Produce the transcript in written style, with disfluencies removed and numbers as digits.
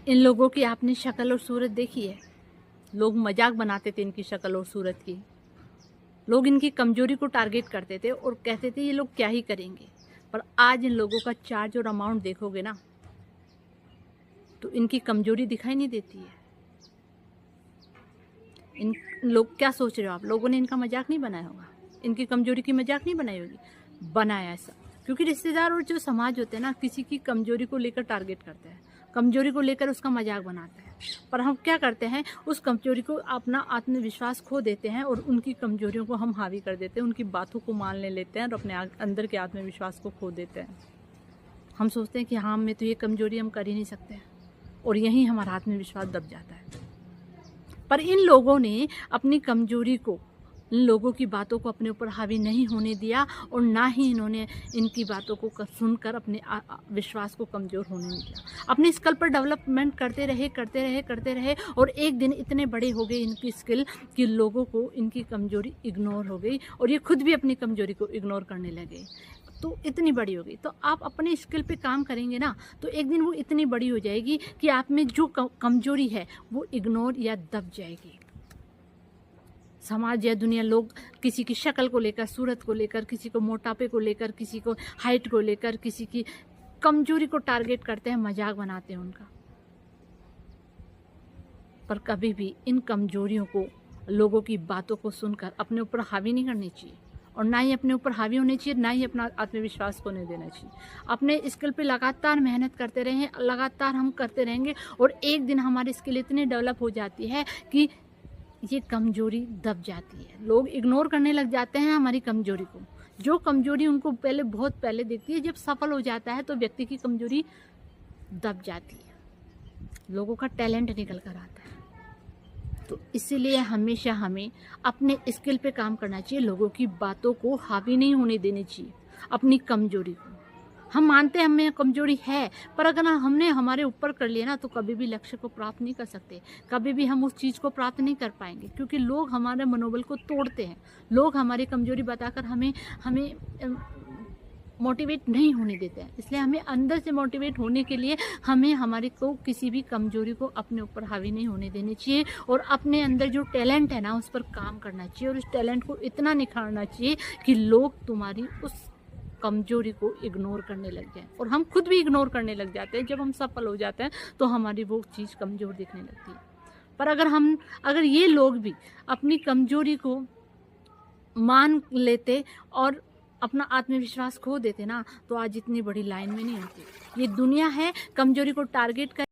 इन लोगों की आपने शक्ल और सूरत देखी है? लोग मजाक बनाते थे इनकी शक्ल और सूरत की। लोग इनकी कमजोरी को टारगेट करते थे और कहते थे ये लोग क्या ही करेंगे। पर आज इन लोगों का चार्ज और अमाउंट देखोगे ना, तो इनकी कमजोरी दिखाई नहीं देती है। इन लोग क्या सोच रहे हो आप? लोगों ने इनका मजाक नहीं बनाया होगा, इनकी कमजोरी की मजाक नहीं बनाई होगी, बनाया ऐसा क्योंकि रिश्तेदार और जो समाज होते हैं ना, किसी की कमजोरी को लेकर टारगेट करते हैं, कमजोरी को लेकर उसका मजाक बनाते हैं। पर हम क्या करते हैं, उस कमजोरी को अपना आत्मविश्वास खो देते हैं और उनकी कमजोरियों को हम हावी कर देते हैं, उनकी बातों को मान लेते हैं और अपने अंदर के आत्मविश्वास को खो देते हैं। हम सोचते हैं कि हाँ, मैं तो ये कमजोरी हम कर ही नहीं सकते, और यहीं हमारा आत्मविश्वास दब जाता है। पर इन लोगों ने अपनी कमजोरी को, इन लोगों की बातों को अपने ऊपर हावी नहीं होने दिया, और ना ही इन्होंने इनकी बातों को सुनकर अपने विश्वास को कमज़ोर होने नहीं दिया। अपनी स्किल पर डेवलपमेंट करते रहे और एक दिन इतने बड़े हो गए इनकी स्किल कि लोगों को इनकी कमजोरी इग्नोर हो गई और ये खुद भी अपनी कमजोरी को इग्नोर करने लगे। तो इतनी बड़ी हो गई। तो आप अपने स्किल पे काम करेंगे ना, तो एक दिन वो इतनी बड़ी हो जाएगी कि आप में जो कमजोरी है वो इग्नोर या दब जाएगी। समाज या दुनिया, लोग किसी की शक्ल को लेकर, सूरत को लेकर, किसी को मोटापे को लेकर, किसी को हाइट को लेकर, किसी की कमजोरी को टारगेट करते हैं, मजाक बनाते हैं उनका। पर कभी भी इन कमजोरियों को, लोगों की बातों को सुनकर अपने ऊपर हावी नहीं करनी चाहिए, और ना ही अपने ऊपर हावी होनी चाहिए, ना ही अपना आत्मविश्वास को नहीं देना चाहिए। अपने स्किल पे लगातार मेहनत करते रहें, लगातार हम करते रहेंगे और एक दिन हमारी स्किल इतनी डेवलप हो जाती है कि ये कमजोरी दब जाती है। लोग इग्नोर करने लग जाते हैं हमारी कमजोरी को। जो कमजोरी उनको पहले, बहुत पहले दिखती है, जब सफल हो जाता है तो व्यक्ति की कमजोरी दब जाती है, लोगों का टैलेंट निकल कर आता है। तो इसीलिए हमेशा हमें अपने स्किल पे काम करना चाहिए, लोगों की बातों को हावी नहीं होने देनी चाहिए, अपनी कमजोरी को। हम मानते हैं हमें कमजोरी है, पर अगर हमने हमारे ऊपर कर लिया ना, तो कभी भी लक्ष्य को प्राप्त नहीं कर सकते, कभी भी हम उस चीज़ को प्राप्त नहीं कर पाएंगे, क्योंकि लोग हमारे मनोबल को तोड़ते हैं। लोग हमारी कमजोरी बताकर हमें हमें मोटिवेट नहीं होने देते हैं। इसलिए हमें अंदर से मोटिवेट होने के लिए हमें हमारे को किसी भी कमजोरी को अपने ऊपर हावी नहीं होने देनी चाहिए, और अपने अंदर जो टैलेंट है ना, उस पर काम करना चाहिए, और उस टैलेंट को इतना निखारना चाहिए कि लोग तुम्हारी उस कमजोरी को इग्नोर करने लग जाए। और हम खुद भी इग्नोर करने लग जाते हैं। जब हम सफल हो जाते हैं तो हमारी वो चीज़ कमज़ोर दिखने लगती है। पर अगर ये लोग भी अपनी कमजोरी को मान लेते और अपना आत्मविश्वास खो देते ना, तो आज इतनी बड़ी लाइन में नहीं होती। ये दुनिया है, कमजोरी को टारगेट कर